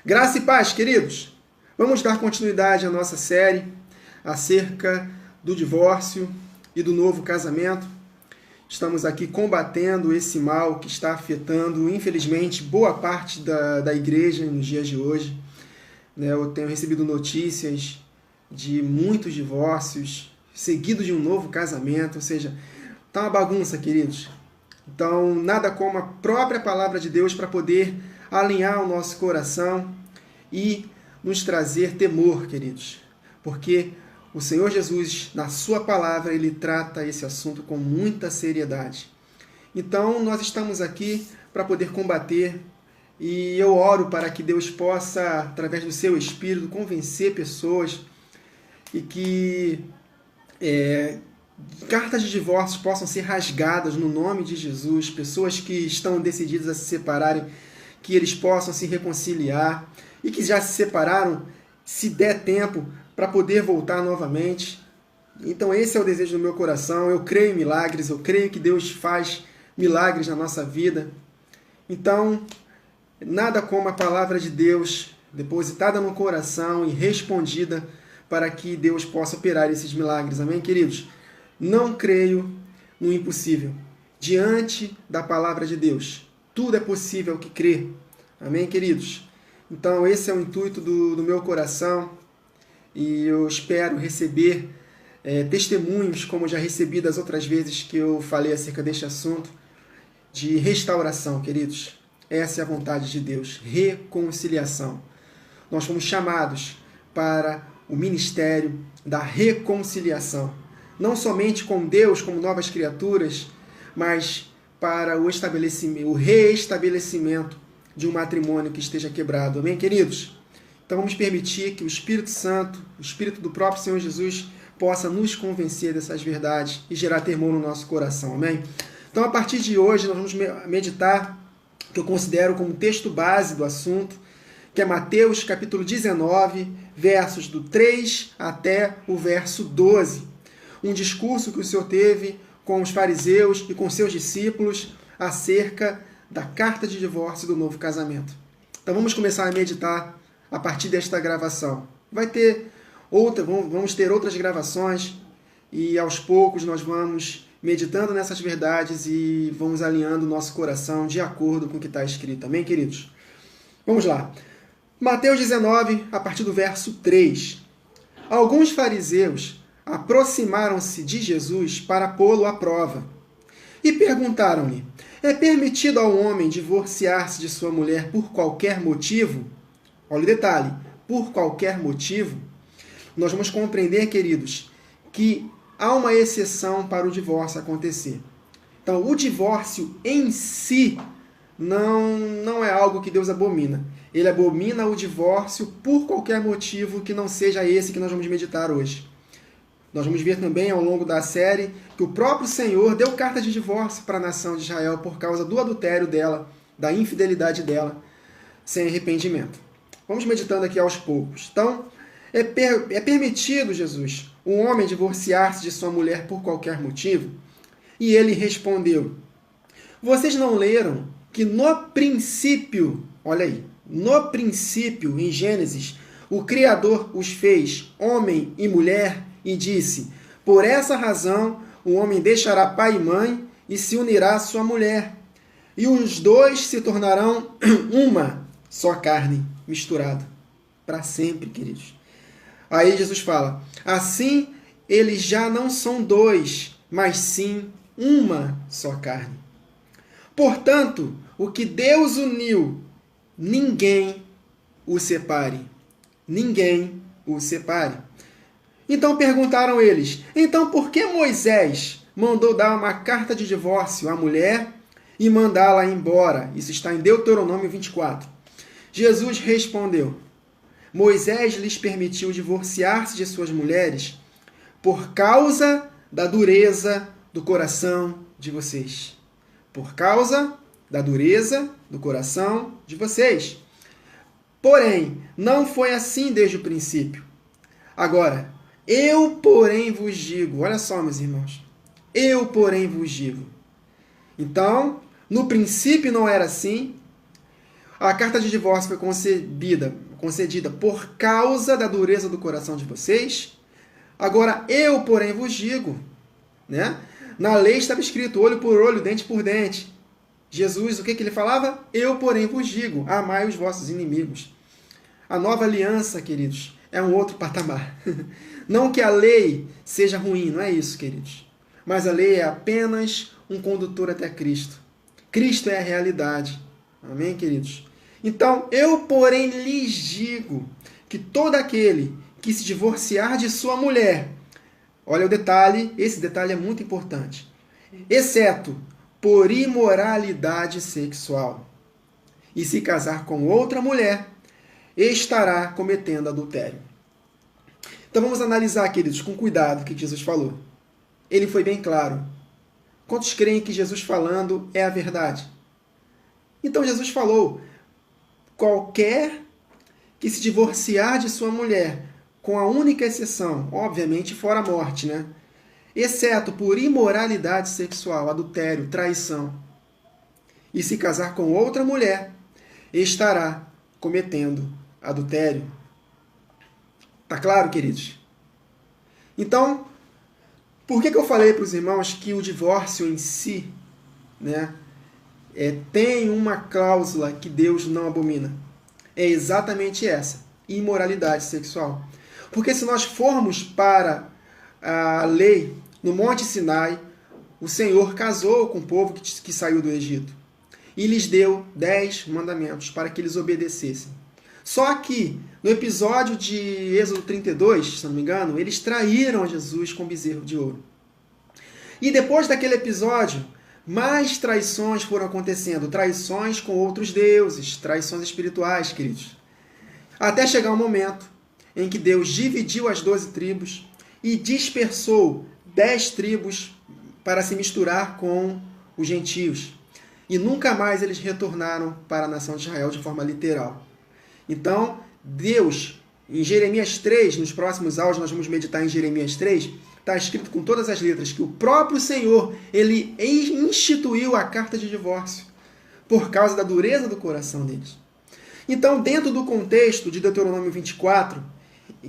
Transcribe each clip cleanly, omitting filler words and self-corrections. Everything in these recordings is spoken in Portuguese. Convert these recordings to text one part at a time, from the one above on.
Graça e paz, queridos! Vamos dar continuidade à nossa série acerca do divórcio e do novo casamento. Estamos aqui combatendo esse mal que está afetando, infelizmente, boa parte da igreja nos dias de hoje. Eu tenho recebido notícias de muitos divórcios, seguidos de um novo casamento, ou seja, está uma bagunça, queridos. Então, nada como a própria palavra de Deus para poder alinhar o nosso coração e nos trazer temor, queridos. Porque o Senhor Jesus, na sua palavra, ele trata esse assunto com muita seriedade. Então, nós estamos aqui para poder combater e eu oro para que Deus possa, através do seu Espírito, convencer pessoas e que cartas de divórcio possam ser rasgadas no nome de Jesus, pessoas que estão decididas a se separarem, que eles possam se reconciliar e que já se separaram, se der tempo, para poder voltar novamente. Então esse é o desejo do meu coração. Eu creio em milagres, eu creio que Deus faz milagres na nossa vida. Então, nada como a palavra de Deus depositada no coração e respondida para que Deus possa operar esses milagres. Amém, queridos? Não creio no impossível. Diante da palavra de Deus, tudo é possível ao que crê. Amém, queridos? Então, esse é o intuito do meu coração e eu espero receber testemunhos, como já recebi das outras vezes que eu falei acerca deste assunto, de restauração, queridos. Essa é a vontade de Deus, reconciliação. Nós fomos chamados para o ministério da reconciliação. Não somente com Deus, como novas criaturas, mas para o reestabelecimento de um matrimônio que esteja quebrado. Amém, queridos? Então vamos permitir que o Espírito Santo, o Espírito do próprio Senhor Jesus, possa nos convencer dessas verdades e gerar temor no nosso coração. Amém? Então, a partir de hoje, nós vamos meditar o que eu considero como texto base do assunto, que é Mateus capítulo 19, versos do 3 até o verso 12. Um discurso que o Senhor teve com os fariseus e com seus discípulos acerca da carta de divórcio do novo casamento. Então vamos começar a meditar a partir desta gravação. Vamos ter outras gravações e aos poucos nós vamos meditando nessas verdades e vamos alinhando o nosso coração de acordo com o que está escrito. Amém, queridos? Vamos lá. Mateus 19, a partir do verso 3. Alguns fariseus aproximaram-se de Jesus para pô-lo à prova e perguntaram-lhe: é permitido ao homem divorciar-se de sua mulher por qualquer motivo? Olha o detalhe, por qualquer motivo. Nós vamos compreender, queridos, que há uma exceção para o divórcio acontecer. Então, o divórcio em si não é algo que Deus abomina. Ele abomina o divórcio por qualquer motivo que não seja esse que nós vamos meditar hoje. Nós vamos ver também ao longo da série que o próprio Senhor deu carta de divórcio para a nação de Israel por causa do adultério dela, da infidelidade dela, sem arrependimento. Vamos meditando aqui aos poucos. Então, é permitido, Jesus, um homem divorciar-se de sua mulher por qualquer motivo? E ele respondeu: vocês não leram que no princípio, olha aí, no princípio, em Gênesis, o Criador os fez homem e mulher e disse: por essa razão o homem deixará pai e mãe e se unirá à sua mulher, e os dois se tornarão uma só carne, misturado para sempre, queridos. Aí Jesus fala: assim eles já não são dois, mas sim uma só carne. Portanto, o que Deus uniu, ninguém o separe. Ninguém o separe. Então perguntaram eles: então por que Moisés mandou dar uma carta de divórcio à mulher e mandá-la embora? Isso está em Deuteronômio 24. Jesus respondeu: Moisés lhes permitiu divorciar-se de suas mulheres por causa da dureza do coração de vocês. Por causa da dureza do coração de vocês. Porém, não foi assim desde o princípio. Agora, eu, porém, vos digo, olha só, meus irmãos, eu, porém, vos digo. Então, no princípio não era assim, A carta de divórcio foi concedida por causa da dureza do coração de vocês. Agora, eu, porém, vos digo, né? Na lei estava escrito olho por olho, dente por dente. Jesus, o que ele falava? Eu, porém, vos digo, amai os vossos inimigos. A nova aliança, queridos, é um outro patamar. Não que a lei seja ruim, não é isso, queridos. Mas a lei é apenas um condutor até Cristo. Cristo é a realidade. Amém, queridos? Então, eu, porém, lhes digo que todo aquele que se divorciar de sua mulher, olha o detalhe, esse detalhe é muito importante, exceto por imoralidade sexual, e se casar com outra mulher, estará cometendo adultério. Então vamos analisar, queridos, com cuidado o que Jesus falou. Ele foi bem claro. Quantos creem que Jesus falando é a verdade? Então Jesus falou, qualquer que se divorciar de sua mulher, com a única exceção, obviamente fora a morte, né? Exceto por imoralidade sexual, adultério, traição, e se casar com outra mulher, estará cometendo adultério. Tá claro, queridos? Então, por que eu falei para os irmãos que o divórcio em si, né, tem uma cláusula que Deus não abomina? É exatamente essa, imoralidade sexual. Porque se nós formos para a lei, no Monte Sinai, o Senhor casou com o povo que saiu do Egito e lhes deu 10 mandamentos para que eles obedecessem. Só que, no episódio de Êxodo 32, se não me engano, eles traíram a Jesus com bezerro de ouro. E depois daquele episódio, mais traições foram acontecendo, traições com outros deuses, traições espirituais, queridos. Até chegar um momento em que Deus dividiu as 12 tribos e dispersou 10 tribos para se misturar com os gentios. E nunca mais eles retornaram para a nação de Israel de forma literal. Então, Deus, em Jeremias 3, nos próximos áudios nós vamos meditar em Jeremias 3, está escrito com todas as letras que o próprio Senhor, ele instituiu a carta de divórcio por causa da dureza do coração deles. Então, dentro do contexto de Deuteronômio 24,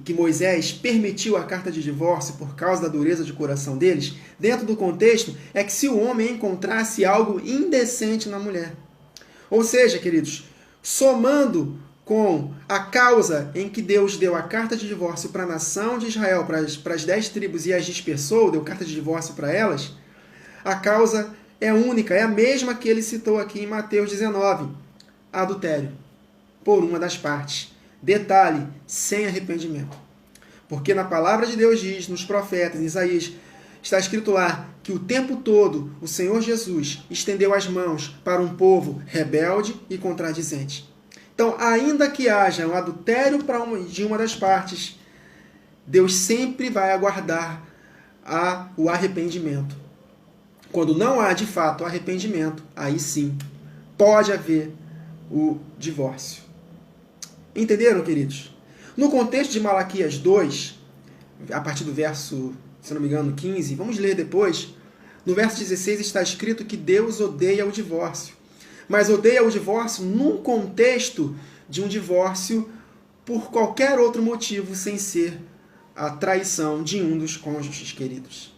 que Moisés permitiu a carta de divórcio por causa da dureza de coração deles, dentro do contexto é que se o homem encontrasse algo indecente na mulher. Ou seja, queridos, somando com a causa em que Deus deu a carta de divórcio para a nação de Israel, para as 10 tribos e as dispersou, deu carta de divórcio para elas, a causa é única, é a mesma que ele citou aqui em Mateus 19, adultério, por uma das partes. Detalhe, sem arrependimento. Porque na palavra de Deus diz, nos profetas, em Isaías, está escrito lá que o tempo todo o Senhor Jesus estendeu as mãos para um povo rebelde e contradizente. Então, ainda que haja um adultério de uma das partes, Deus sempre vai aguardar o arrependimento. Quando não há de fato arrependimento, aí sim pode haver o divórcio. Entenderam, queridos? No contexto de Malaquias 2, a partir do verso, se não me engano, 15, vamos ler depois, no verso 16 está escrito que Deus odeia o divórcio. Mas odeia o divórcio num contexto de um divórcio por qualquer outro motivo, sem ser a traição de um dos cônjuges, queridos.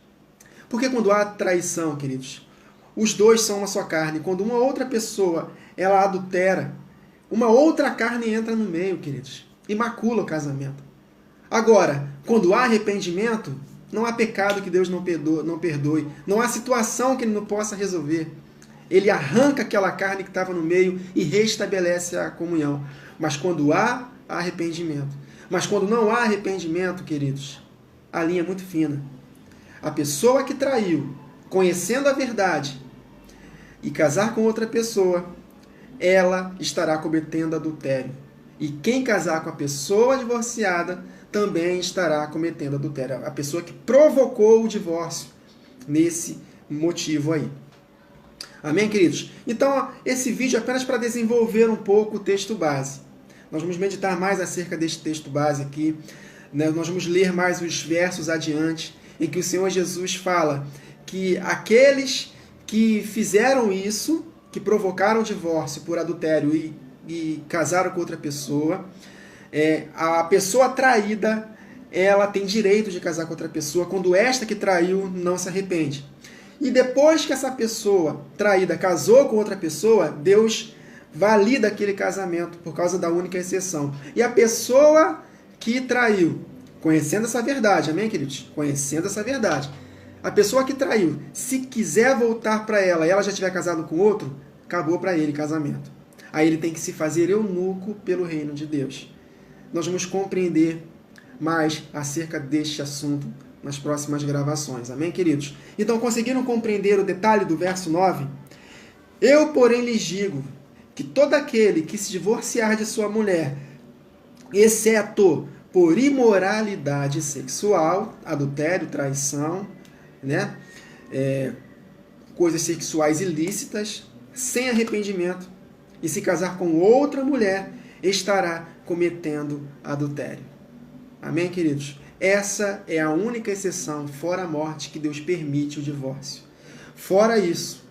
Porque quando há traição, queridos, os dois são uma só carne. Quando uma outra pessoa ela adultera, uma outra carne entra no meio, queridos, e macula o casamento. Agora, quando há arrependimento, não há pecado que Deus não perdoe, não há situação que Ele não possa resolver. Ele arranca aquela carne que estava no meio e restabelece a comunhão. Mas quando há arrependimento. Mas quando não há arrependimento, queridos, a linha é muito fina. A pessoa que traiu, conhecendo a verdade, e casar com outra pessoa, ela estará cometendo adultério. E quem casar com a pessoa divorciada também estará cometendo adultério. A pessoa que provocou o divórcio nesse motivo aí. Amém, queridos? Então, esse vídeo é apenas para desenvolver um pouco o texto base. Nós vamos meditar mais acerca deste texto base aqui. Nós vamos ler mais os versos adiante, em que o Senhor Jesus fala que aqueles que fizeram isso, que provocaram o divórcio por adultério e e casaram com outra pessoa, a pessoa traída, ela tem direito de casar com outra pessoa quando esta que traiu não se arrepende. E depois que essa pessoa traída casou com outra pessoa, Deus valida aquele casamento por causa da única exceção. E a pessoa que traiu, conhecendo essa verdade, amém, queridos? Conhecendo essa verdade. A pessoa que traiu, se quiser voltar para ela e ela já tiver casado com outro, acabou para ele o casamento. Aí ele tem que se fazer eunuco pelo reino de Deus. Nós vamos compreender mais acerca deste assunto nas próximas gravações. Amém, queridos? Então, conseguiram compreender o detalhe do verso 9? Eu, porém, lhes digo que todo aquele que se divorciar de sua mulher, exceto por imoralidade sexual, adultério, traição, né? Coisas sexuais ilícitas, sem arrependimento, e se casar com outra mulher, estará cometendo adultério. Amém, queridos? Essa é a única exceção, fora a morte, que Deus permite o divórcio. Fora isso,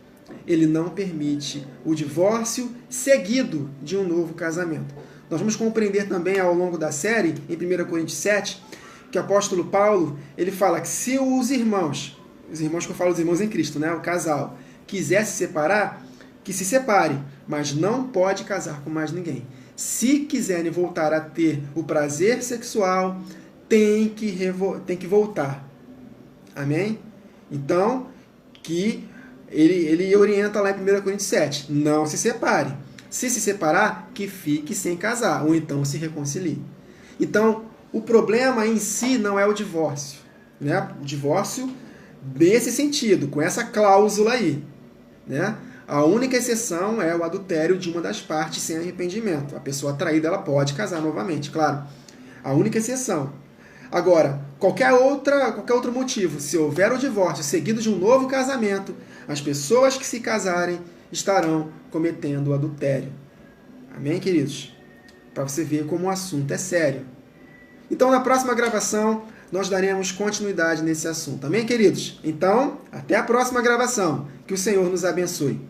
ele não permite o divórcio seguido de um novo casamento. Nós vamos compreender também ao longo da série, em 1 Coríntios 7, que o apóstolo Paulo, ele fala que se os irmãos que eu falo, os irmãos em Cristo, né, o casal, quiser se separar, que se separe, mas não pode casar com mais ninguém. Se quiserem voltar a ter o prazer sexual, tem que voltar. Amém? Então, que ele orienta lá em 1 Coríntios 7, não se separe. Se separar, que fique sem casar, ou então se reconcilie. Então, o problema em si não é o divórcio, né? O divórcio nesse sentido, com essa cláusula aí, né? A única exceção é o adultério de uma das partes sem arrependimento. A pessoa traída, ela pode casar novamente, claro. A única exceção. Agora, qualquer outro motivo, se houver o divórcio seguido de um novo casamento, as pessoas que se casarem estarão cometendo o adultério. Amém, queridos? Para você ver como o assunto é sério. Então, na próxima gravação, nós daremos continuidade nesse assunto. Amém, queridos? Então, até a próxima gravação. Que o Senhor nos abençoe.